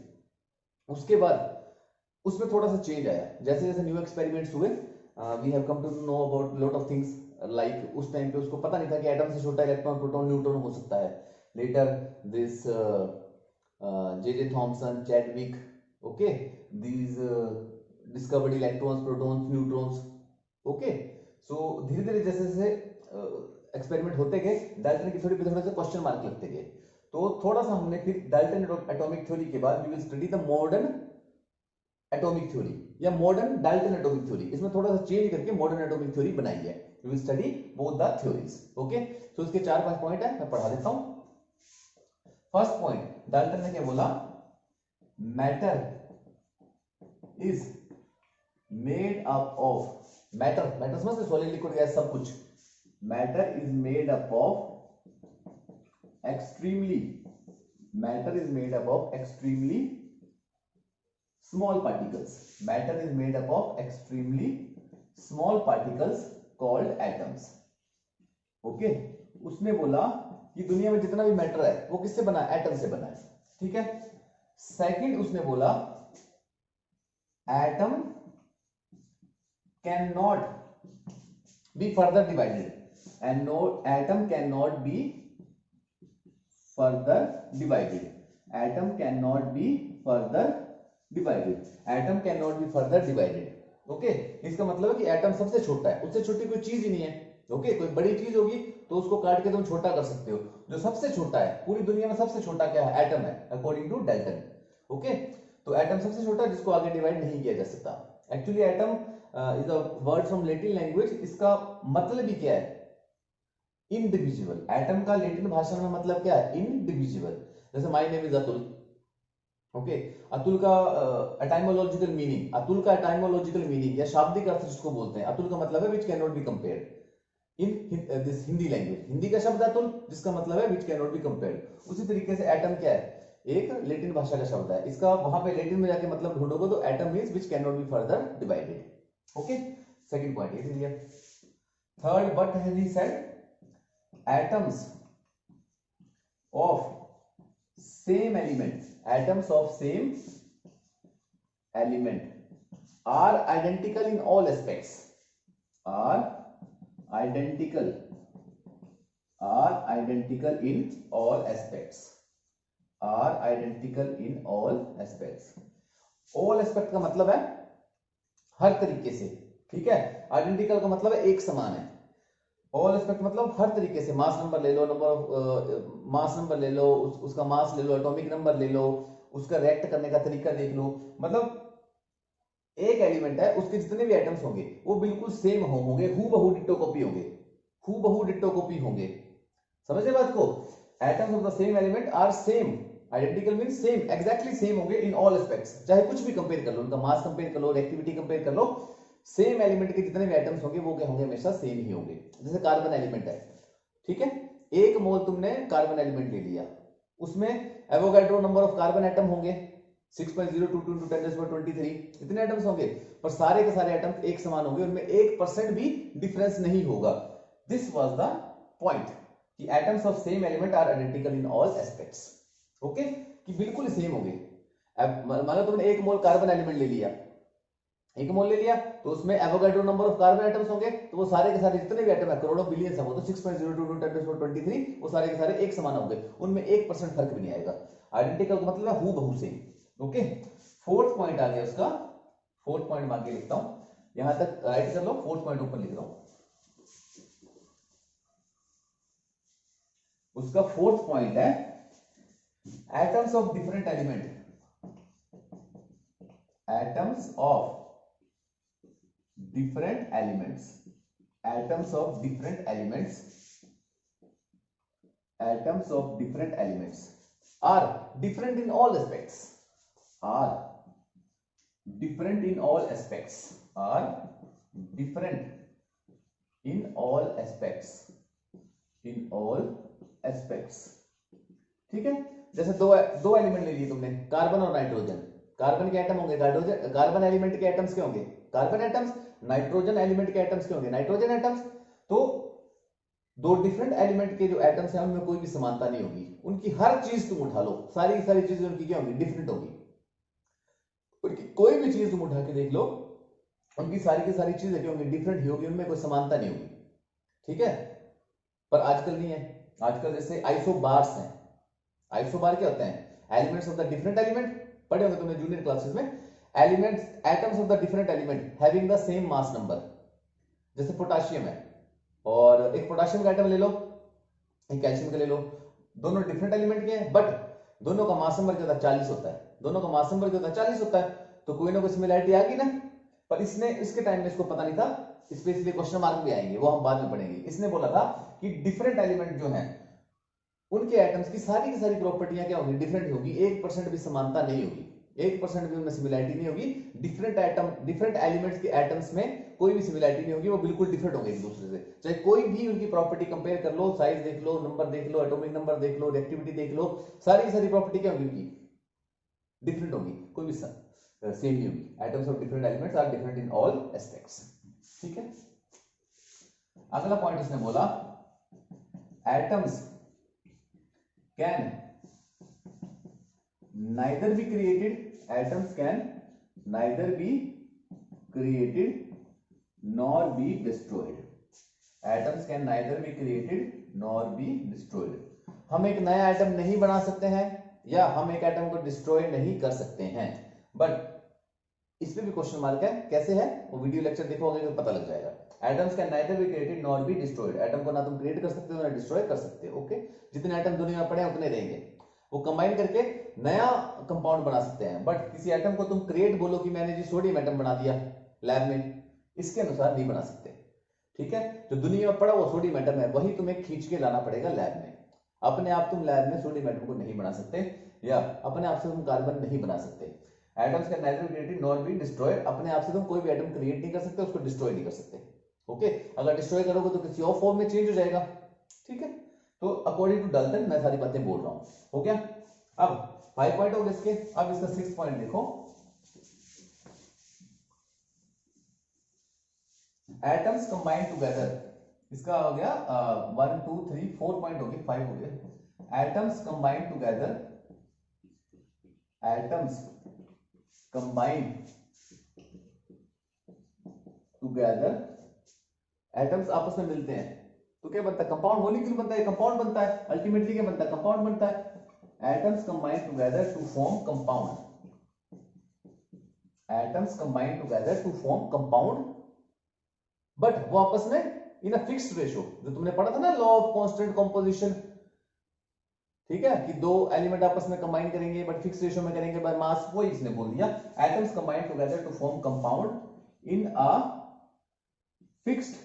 उसके बाद उसमें थोड़ा सा चेंज आया, जैसे जैसे न्यू एक्सपेरिमेंट्स हुए, we have come to know about lot of things, like उस टाइम पे उसको पता नहीं था कि एटम से छोटा इलेक्ट्रॉन प्रोटॉन न्यूट्रॉन हो सकता है। Later this J Thomson, Chadwick, okay, these discovered electrons, protons, neutrons, okay. So धीरे धीरे जैसे जैसे एक्सपेरिमेंट होते गए, डाल्टन की थ्योरी पे थोड़े से क्वेश्चन मार्क लगते गए, तो थोड़ा सा हमने फिर डाल्टन एटॉमिक थ्योरी के बाद we will study the modern atomic theory या मॉडर्न डाल्टन एटॉमिक थ्योरी, इसमें थोड़ा सा चेंज करके मॉडर्न एटॉमिक थ्योरी बनाई है। We will study both the theories, okay. So इसके 4-5 पॉइंट है, मैं पढ़ा देता हूं। फर्स्ट पॉइंट, डाल्टन ने क्या बोला, matter is made up of, matter समझते, सॉलिड लिक्विड गैस सब कुछ, matter is made up of extremely, matter is made up of extremely small particles, matter is made up of extremely small particles called atoms, okay, उसने बोला कि दुनिया में जितना भी मैटर है वो किससे बना है, एटम से बना है, ठीक है। सेकंड उसने बोला atom can not be further divided, and no atom can not be further divided, atom can not be further divided, atom can not be further divided. Okay, इसका मतलब है कि एटम सबसे छोटा है, उससे छोटी कोई चीज ही नहीं है। ओके, कोई बड़ी चीज होगी तो उसको काट के तुम छोटा कर सकते हो, जो सबसे छोटा है पूरी दुनिया में, सबसे छोटा क्या है, एटम है, अकॉर्डिंग टू डाल्टन। ओके, तो एटम सबसे छोटा है जिसको आगे डिवाइड नहीं किया जा सकता। Actually atom is a word from Latin language, इसका मतलब ही क्या है, इनडिविजिबल। एटम का लैटिन भाषा में मतलब क्या है, इनडिविजिबल। जैसे my name is Atul, okay, Atul का एटाइमोलॉजिकल मीनिंग, अतुल का एटाइमोलॉजिकल मीनिंग या शाब्दिक अर्थ जिसको बोलते हैं, अतुल का मतलब है विच can not be compared in this Hindi language. Hindi का शब्द अतुल जिसका मतलब है विच कैन नॉट बी कंपेयर्ड। उसी तरीके से एटम क्या है, एक लैटिन भाषा का शब्द है, इसका वहां पे लैटिन में जाके मतलब ढूंढोगे तो atom means which can not be further divided. Okay, second point ये clear. Third, what has he said, atoms of same element, atoms of same element are identical in all aspects, are identical, are identical in all aspects, are identical in all aspects। all aspect का मतलब है हर तरीके से, ठीक है। Identical का मतलब है एक समान है। ऑल एस्पेक्ट मतलब हर तरीके से, मास नंबर ले लो, नंबर ऑफ मास नंबर ले लो, उसका मास ले लो, एटॉमिक नंबर ले लो, उसका रिएक्ट करने का तरीका देख लो। मतलब एक एलिमेंट है, उसके जितने भी एटम्स होंगे वो बिल्कुल सेम होंगे, हूबहू डिट्टो कॉपी होंगे, हूबहू डिट्टो कॉपी होंगे। समझे बात को, atoms of the same element are same, identical means same, exactly same होंगे इन ऑल एस्पेक्ट्स। चाहे कुछ भी कंपेयर कर लो, उनका मास कंपेयर कर लो, रिएक्टिविटी कंपेयर कर लो, सेम एलिमेंट के जितने भी एटम्स होंगे वो क्या होंगे, हमेशा सेम ही होंगे। जैसे कार्बन एलिमेंट है, ठीक है, एक मोल तुमने कार्बन एलिमेंट ले लिया, उसमें Avogadro number of carbon atom होंगे 6.022 × 10⁻23, इतने एटम्स होंगे, पर सारे के सारे एटम्स एक समान होंगे, उनमें 1% भी डिफरेंस नहीं होगा। दिस वाज द पॉइंट कि atoms of same element are identical in all aspects. Okay, कि बिल्कुल सेम होंगे। अब मान लो तुमने एक मोल कार्बन एलिमेंट ले लिया, एक मोल ले लिया, तो उसमें Avogadro number of carbon atoms होंगे, तो वो सारे के सारे जितने भी एटम है, करोड़ों बिलियंस है, वो तो 6.022 × 10⁻23, वो सारे के सारे एक समान होंगे, उनमें 1% फर्क भी नहीं आएगा। आइडेंटिकल का मतलब है हूबहू सेम। ओके, फोर्थ पॉइंट आ गया उसका, फोर्थ पॉइंट मान के लिखता हूं, यहां तक राइट कर लो, फोर्थ पॉइंट ऊपर लिख रहा हूं। उसका फोर्थ पॉइंट है atoms of different element, atoms of different elements, atoms of different elements, atoms of different elements are different in all aspects, are different in all aspects, are different in all aspects, in all aspects। ठीक है, जैसे दो element ले लिए तुमने, carbon और nitrogen, carbon के atom होंगे, नाइट्रोजन, कार्बन एलिमेंट के एटम्स क्या होंगे, कार्बन एटम्स, नाइट्रोजन एलिमेंट के एटम्स क्या होंगे, नाइट्रोजन एटम्स। तो दो डिफरेंट एलिमेंट के जो एटम्स हैं उनमें कोई भी समानता नहीं होगी, उनकी हर चीज तुम उठा लो, सारी सारी चीजें उनकी क्या होंगी, डिफरेंट होगी। उनकी कोई भी चीज तुम उठा के देख लो, उनकी सारी की सारी चीजें क्या होंगी, डिफरेंट ही होगी, उनमें कोई समानता नहीं होगी। ठीक है, पर आजकल नहीं है, आजकल जैसे आइसोबार्स हैं, आइसोबार क्या होते हैं, elements of the different element, पढ़े होंगे तुमने जूनियर क्लासेस में, elements, atoms of the different element having the same mass number. जैसे पोटेशियम है, और एक पोटेशियम का एटम ले लो, एक कैल्शियम का ले लो, दोनों डिफरेंट एलिमेंट के हैं, बट दोनों का मास नंबर क्या होता है, 40 होता है, दोनों का मास नंबर क्या होता है, 40 होता है, तो कोई ना कोई सिमिलैरिटी आ गई ना। पर इसने, इसके टाइम में इसको पता नहीं था, इस पे इसलिए क्वेश्चन मार्क भी आएंगे, वो हम बाद में पढ़ेंगे। इसने बोला था कि डिफरेंट एलिमेंट जो हैं उनके एटम्स की सारी प्रॉपर्टियां क्या होगी, डिफरेंट होगी, 1% भी समानता नहीं होगी, 1% भी उनमें सिमिलैरिटी नहीं होगी। डिफरेंट एटम, डिफरेंट एलिमेंट्स के एटम्स में कोई भी सिमिलैरिटी नहीं होगी, वो बिल्कुल डिफरेंट होंगे एक दूसरे से, चाहे कोई भी उनकी प्रॉपर्टी कंपेयर कर लो, साइज देख लो, नंबर देख लो, एटॉमिक नंबर देख लो, रिएक्टिविटी देख लो, सारी प्रॉपर्टी क्या होगी उनकी, डिफरेंट होगी, कोई भी सेम नहीं होगी। Atoms of different elements are different in all aspects. ठीक है, अगला पॉइंट उसने बोला atoms can neither be created, atoms can neither be created nor be destroyed, atoms can neither be created nor be destroyed। हम एक नया atom नहीं बना सकते हैं या हम एक एटम को डिस्ट्रॉय नहीं कर सकते हैं, बट इसमें भी क्वेश्चन मार्क है, कैसे है वो वीडियो लेक्चर देखोगे तो पता लग जाएगा। Atoms can neither be created nor be destroyed, atom को ना तुम क्रिएट कर सकते हो ना डिस्ट्रॉय कर सकते हो। ओके, जितने एटम दुनिया में पड़े हैं उतने रहेंगे, वो कंबाइन करके नया कंपाउंड बना सकते हैं, बट किसी एटम को तुम क्रिएट बोलो कि मैंने जी सोडियम एटम बना दिया लैब में, इसके अनुसार नहीं बना सकते। ठीक है, जो दुनिया में पड़ा वो सोडियम एटम है, वही तुम्हें खींच के लाना पड़ेगा लैब में। अपने आप तुम लैब में सोडियम एटम को नहीं बना सकते या अपने आप से तुम कार्बन नहीं बना सकते। Atoms can neither be created nor be destroyed, अपने आप से तुम कोई भी एटम क्रिएट नहीं कर सकते, उसको डिस्ट्रॉय नहीं कर सकते। ओके, अगर डिस्ट्रॉय करोगे तो किसी और फॉर्म में चेंज हो जाएगा। ठीक है, तो अकॉर्डिंग टू डाल्टन मैं सारी बातें बोल रहा हूं। हो गया, अब 5 पॉइंट हो गए इसके। अब इसका 6 पॉइंट देखो, एटम्स कंबाइन टुगेदर। इसका हो गया 1 2 3 4 पॉइंट हो गए, 5 हो गए। Atoms combine together, atoms combine together, atoms आपस में मिलते हैं तो क्या बनता है, कंपाउंड मॉलिक्यूल बनता है, कंपाउंड बनता है, अल्टीमेटली क्या बनता है, कंपाउंड बनता है। Atoms combine together to form compound, atoms combine together to form compound, but वो आपस में इन अ फिक्स्ड रेशियो, जो तुमने पढ़ा था ना लॉ ऑफ कांस्टेंट कंपोजिशन। ठीक है, कि दो एलिमेंट आपस में कंबाइन करेंगे बट फिक्स रेशियो में करेंगे बाय मास, वो इसने बोल दिया। Atoms combine together to form compound in a fixed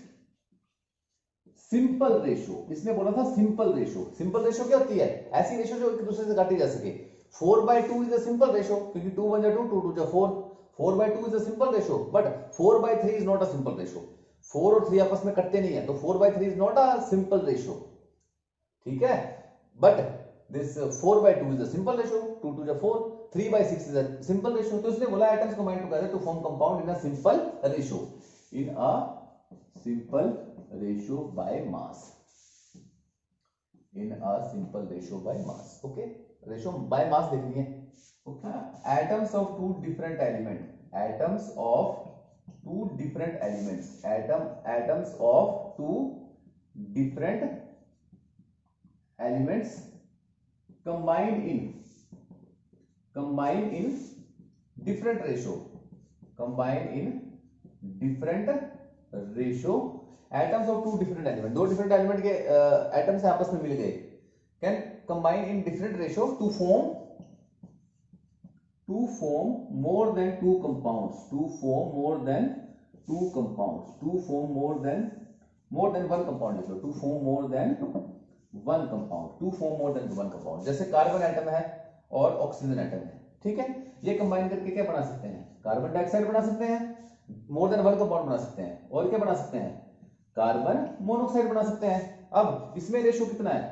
simple ratio. इसने बोला था सिंपल रेशियो। सिंपल रेशियो क्या होती है, ऐसी रेशियो जो एक दूसरे से काटी जा सके। 4/2 इज अ सिंपल रेशियो, क्योंकि 2 1 2 2 2 4। 4/2 is a simple ratio, but 4/3 is not a simple ratio. 4 और 3 आपस में कटते नहीं है, तो 4/3 is not a simple ratio. ठीक है, but this 4/2 is a simple ratio, 2 2 4, 3/6 is a simple ratio। तो इसने बोला atoms combine together to form compound in a simple ratio, in a simple ratio by mass, in a simple ratio by mass। okay, ratio by mass देखनी है। okay, atoms of two different element, atoms of two different elements, atoms of two different elements combine in different ratio, combine in different ratio, atoms of two different element, दो different element के atoms आपस में मिल गए, can combine in different ratio to form more than two compounds, to form more than two compounds, to form more than one compound, to form more than one compound, to form more than one compound. जैसे carbon atom है और oxygen atom है, ठीक है, ये combine करके क्या बना सकते हैं, कार्बन डाइऑक्साइड बना सकते हैं, मोर देन वन कंपाउंड बना सकते हैं, और क्या बना सकते हैं, कार्बन मोनोऑक्साइड बना सकते हैं। अब इसमें रेशियो कितना है,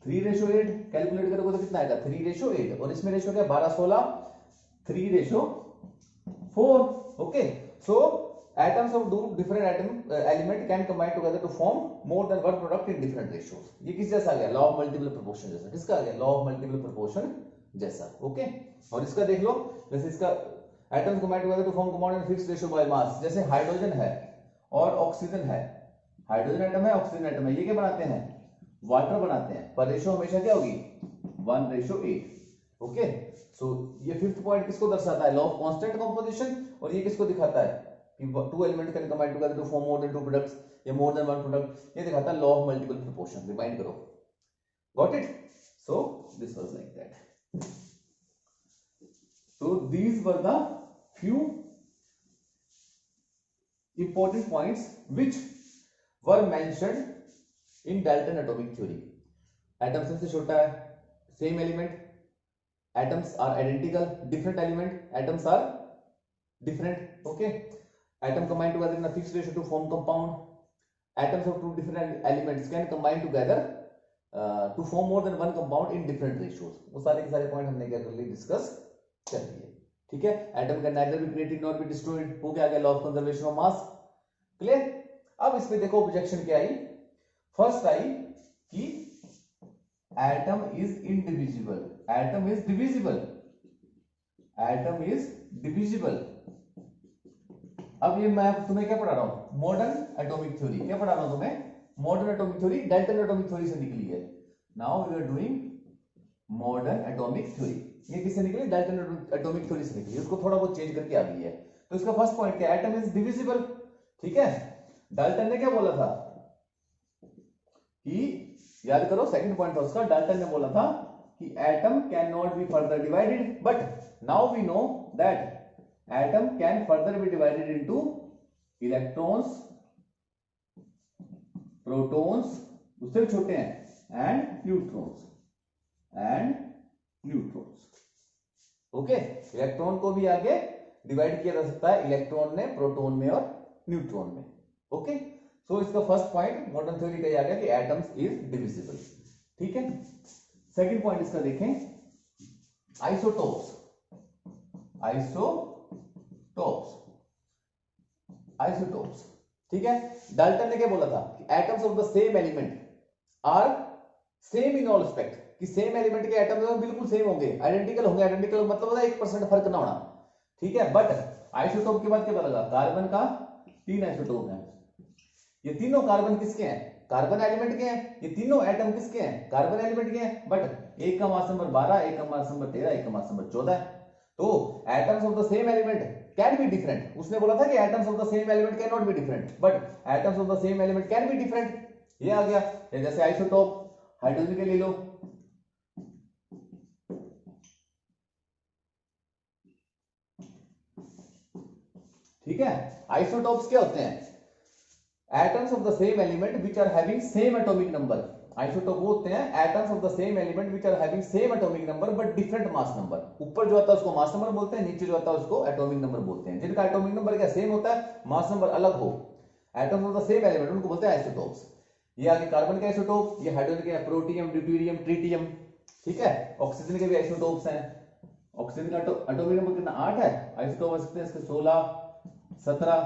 3:8, कैलकुलेट करोगे तो कितना आएगा, 3:8, और इसमें रेशियो क्या 12 16, 3:4। Okay, so atoms of two different element can combine together to form more than one product in different ratios। ये किस जैसा आ गया, लॉ ऑफ मल्टीपल प्रोपोर्शन जैसा। किसका आ गया, लॉ ऑफ मल्टीपल प्रोपोर्शन जैसा। ओके, और इसका देख लो, जैसे इसका atoms combine together to form compound in fixed ratio by mass, जैसे हाइड्रोजन है और ऑक्सीजन है, हाइड्रोजन एटम है ऑक्सीजन एटम है, ये क्या बनाते हैं, वाटर बनाते हैं, पर रेशियो हमेशा क्या होगी, 1:8। ओके, सो ये 5th पॉइंट किसको दर्शाता है, लॉ ऑफ कांस्टेंट कंपोजिशन, और ये किसको दिखाता है कि two element can combine together to form more than two products, या मोर देन वन प्रोडक्ट, ये दिखाता है law of multiple proportion. Remind करो, got it. So this was like that. So these were the few important points which were mentioned in Dalton atomic theory. Atom सबसे छोटा है, same element, atoms are identical, different element, atoms are different। okay, atom combine together in a fixed ratio to form compound, atoms of two different elements can combine together to form more than one compound in different ratios। वो सारे के सारे point हमने क्या कर लिए, discuss कर लिए। ठीक है, atom can neither be created nor be destroyed, हो गया law of conservation of mass. Clear. अब इसमें देखो ऑब्जेक्शन क्या आई, फर्स्ट आई कि atom is indivisible, atom is divisible, atom is divisible. अब ये मैं तुम्हें क्या पढ़ा रहा हूं, मॉडर्न एटॉमिक थ्योरी। क्या पढ़ा रहा हूं तुम्हें, modern atomic theory, Dalton atomic theory से निकली है। Now we are doing modern atomic theory. ये किससे निकली, डाल्टन एटॉमिक थ्योरी से निकली, उसको थोड़ा बहुत चेंज करके आ गई है। तो इसका फर्स्ट पॉइंट क्या, एटम इज डिविजिबल। ठीक है, डाल्टन ने क्या बोला था कि, याद करो सेकंड पॉइंट था उसका, डाल्टन ने बोला था कि atom can not be further divided, but now we know that atom can further be divided into electrons, protons, उससे छोटे हैं, and neutrons, ओके। इलेक्ट्रॉन को भी आगे डिवाइड किया जा सकता है, इलेक्ट्रॉन में, प्रोटॉन में और न्यूट्रॉन में। ओके, सो इसका फर्स्ट पॉइंट मॉडर्न थ्योरी का आ गया कि एटम्स इज डिविजिबल। ठीक है, सेकंड पॉइंट इसका देखें, आइसोटोप्स, आइसोटोप्स। ठीक है, डाल्टन ने क्या बोला था कि atoms of the same element are same in all respect, कि सेम एलिमेंट के एटम्स बिल्कुल सेम होंगे, आइडेंटिकल होंगे। आइडेंटिकल मतलब होता है 1% फर्क ना होना। ठीक है, बट आइसोटोप के बाद क्या पता लगा, कार्बन का 3 आइसोटोप है। ये तीनों कार्बन किसके हैं, कार्बन एलिमेंट के हैं। ये तीनों एटम किसके हैं, कार्बन एलिमेंट के हैं। बट एक का मास नंबर 12, एक का मास नंबर 13, एक का मास नंबर 14 है। तो atoms of the same element can be different. उसने बोला था कि atoms of the same element can not be different, but atoms of the same element can be different. ये आ गया। ये जैसे आइसोटोप, हाइड्रोजन के ले लो, ठीक है। आइसोटोप्स क्या होते हैं, atoms of the same element which are having same atomic number. Isotope वो होते हैं atoms of the same element which are having same atomic number but different mass number. ऊपर जो आता है उसको मास नंबर बोलते हैं, नीचे जो आता है उसको एटॉमिक नंबर बोलते हैं। जिनका एटॉमिक नंबर क्या सेम होता है, मास नंबर अलग हो, atoms of the same element, उनको बोलते हैं आइसोटोप्स। ये आगे कार्बन के आइसोटोप, ये हाइड्रोजन के प्रोटियम, ड्यूटेरियम, ट्रिटियम। ठीक है, ऑक्सीजन के भी आइसोटोप्स हैं। ऑक्सीजन का एटॉमिक नंबर कितना, 8 है। आइसोटोप हो सकते हैं इसके 16, 17।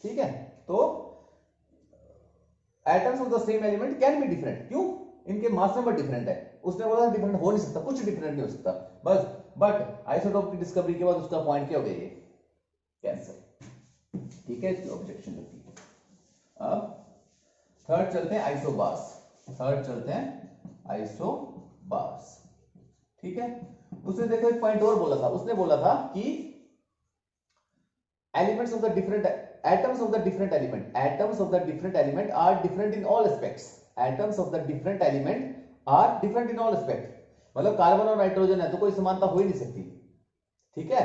ठीक है, तो atoms of the same element can be different, क्यों, इनके मास नंबर डिफरेंट है। उसने बोला डिफरेंट हो नहीं सकता, कुछ डिफरेंट नहीं हो सकता बस। बट आइसोटोप की डिस्कवरी के बाद उसका पॉइंट क्या हो गया, ये कैंसर। ठीक है, इसकी ऑब्जेक्शन लगती है। अब थर्ड चलते हैं आइसोबार्स, आइसोबार्स। ठीक है, उसने देखो एक पॉइंट और बोला था, उसने बोला था कि elements of the different atoms of the different element are different in all aspects, atoms of the different element are different in all aspect। मतलब कार्बन और नाइट्रोजन है तो कोई समानता हो ही नहीं सकती। ठीक है,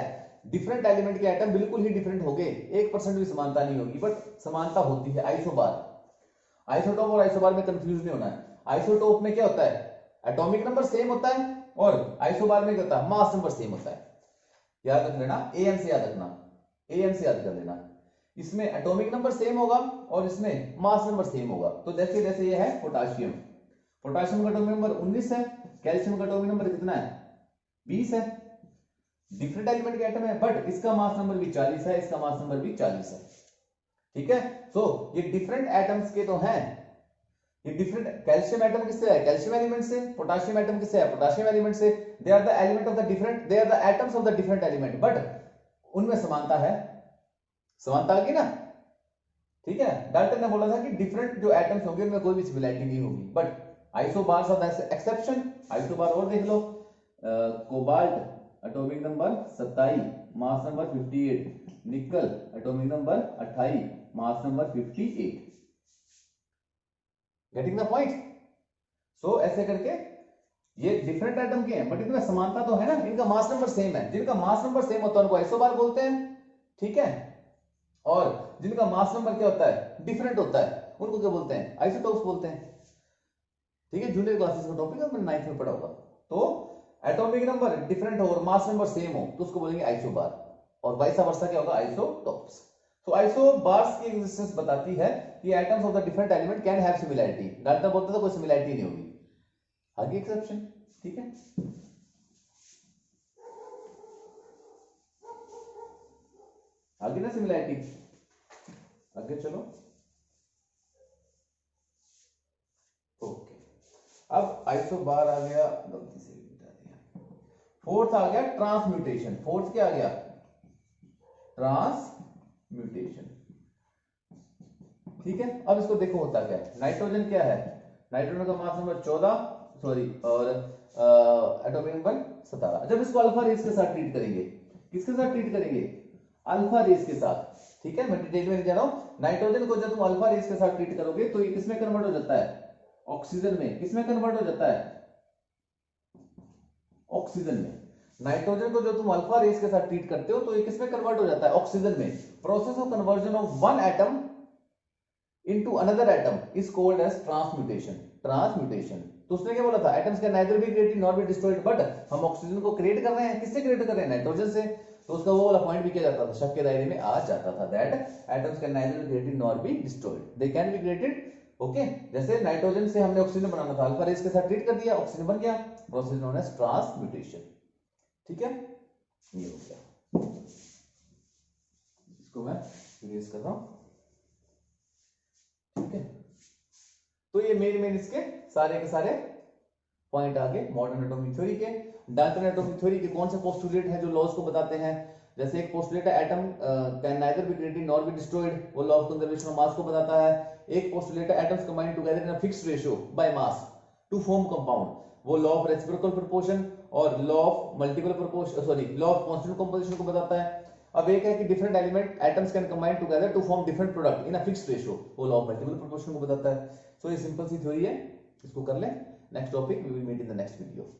डिफरेंट एलिमेंट के एटम बिल्कुल ही डिफरेंट हो गए, 1% भी समानता नहीं होगी, बट समानता होती है। आइसोबार, आइसोटोप और आइसोबार में कंफ्यूज नहीं होना है। आइसोटोप में क्या होता है, एटॉमिक नंबर सेम होता है, और आइसोबार में क्या होता है, मास नंबर सेम होता है। याद रख लेना, एन से याद रखना, एन से याद कर लेना। इसमें एटॉमिक नंबर सेम होगा और इसमें मास नंबर सेम होगा। तो जैसे जैसे ये है पोटाशियम, पोटाशियम का एटॉमिक नंबर 19 है, कैल्शियम का एटॉमिक नंबर कितना है, 20 है। डिफरेंट एलिमेंट के एटम है, बट इसका मास नंबर भी 40 है, इसका मास नंबर भी 40 है। ठीक है, सो ये डिफरेंट एटम्स के तो हैं। ये डिफरेंट, कैल्शियम एटम किससे है, कैल्शियम एलिमेंट से। पोटाशियम एटम किससे है, पोटाशियम एलिमेंट से। They are the element of the different, they are the atoms of the different element, but उनमें समानता है, समानता आ गई ना। ठीक है, डाल्टन ने बोला था कि डिफरेंट जो एटम्स होंगे उनमें कोई भी सिमिलरिटी नहीं होगी, but isobars are the exception. Isobar और देख लो, cobalt atomic number 27, mass number 58, nickel atomic number 28, mass number 58। Getting the point. So ऐसे करके ये डिफरेंट एटम के हैं, बट इनमें समानता तो है ना, इनका मास नंबर सेम है। जिनका मास नंबर सेम होता है उनको आइसोबार बोलते हैं। ठीक है, और जिनका मास नंबर क्या होता है, डिफरेंट होता है, उनको क्या बोलते हैं, आइसोटोप्स बोलते हैं। ठीक है, जूनियर क्लासेस का टॉपिक है, मैंने 9th में पढ़ा होगा। तो एटॉमिक नंबर डिफरेंट हो और मास नंबर सेम हो तो उसको बोलेंगे आइसोबार, और वाइस वर्सा क्या होगा, आइसोटोप्स। तो आइसोबार्स की एग्जिस्टेंस बताती है कि atoms of the different element can have similarity. Dalton बोलते थे कोई सिमिलरिटी नहीं होगी, आगे एक्सेप्शन। ठीक है, आगे ना सिमिलरिटी, आगे चलो। ओके, आइसोबार आ गया, गलती से मिटा दिया। फोर्थ आ गया ट्रांसम्यूटेशन। फोर्थ क्या आ गया? ट्रांसम्यूटेशन। ठीक है, अब इसको देखो होता क्या है। नाइट्रोजन क्या है? नाइट्रोजन का मास नंबर 14, सॉरी, और एटॉमिक नंबर 17। जब इसको अल्फा रेस के साथ ट्रीट करेंगे, किसके साथ ट्रीट करेंगे? अल्फा रेस के साथ। ठीक है, मैं डिटेल में नहीं जा रहा हूं। नाइट्रोजन को जब तुम अल्फा रेस के साथ ट्रीट करोगे तो ये किसमें कन्वर्ट हो जाता है? ऑक्सीजन में। किसमें कन्वर्ट हो जाता है? ऑक्सीजन में। नाइट्रोजन को जो तुम अल्फा रेस के साथ ट्रीट करते हो तो ये किसमें कन्वर्ट हो जाता है? ऑक्सीजन में। Process of conversion of one atom into another atom is called as transmutation. Transmutation. तो उसने क्या बोला था? Atoms can neither be created nor be destroyed, but हम ऑक्सीजन को क्रिएट कर रहे हैं। किससे क्रिएट कर रहे हैं? नाइट्रोजन से। तो उसका वो वाला पॉइंट भी किया जाता था, शक के दायरे में आ जाता था, that atoms can neither be created nor be destroyed, they can be created। Okay, जैसे नाइट्रोजन से हमने ऑक्सीजन बनाना था, अल्फा रेस के साथ ट्रीट कर दिया, ऑक्सीजन बन गया, प्रोसेस नोन एज ट्रांसम्यूटेशन। ठीक है, ये हो गया। इसको मैं इरेज कर रहा हूं। ठीक है, तो ये मेन इसके सारे के सारे पॉइंट आ गए मॉडर्न एटॉमिक थ्योरी के। डाल्टन एटॉमिक थ्योरी के कौन से पोस्टुलेट है जो लॉज को बताते हैं? जैसे एक पोस्टुलेट है atom can neither be created nor be destroyed, वो law of conservation of mass को बताता है। एक पोस्टुलेट है atoms combine together in a fixed ratio by mass to form compound, वो लॉ ऑफ रेसिप्रोकल प्रोपोर्शन और law of multiple proportion, sorry, law of constant composition को बताता है। अब एक है कि different element atoms can combine together to form different product in a fixed ratio, वो लॉ ऑफ मल्टीपल प्रोपोर्शन को बताता है। सो ये सिंपल सी थ्योरी है, इसको कर ले। Next topic we will meet in the next video.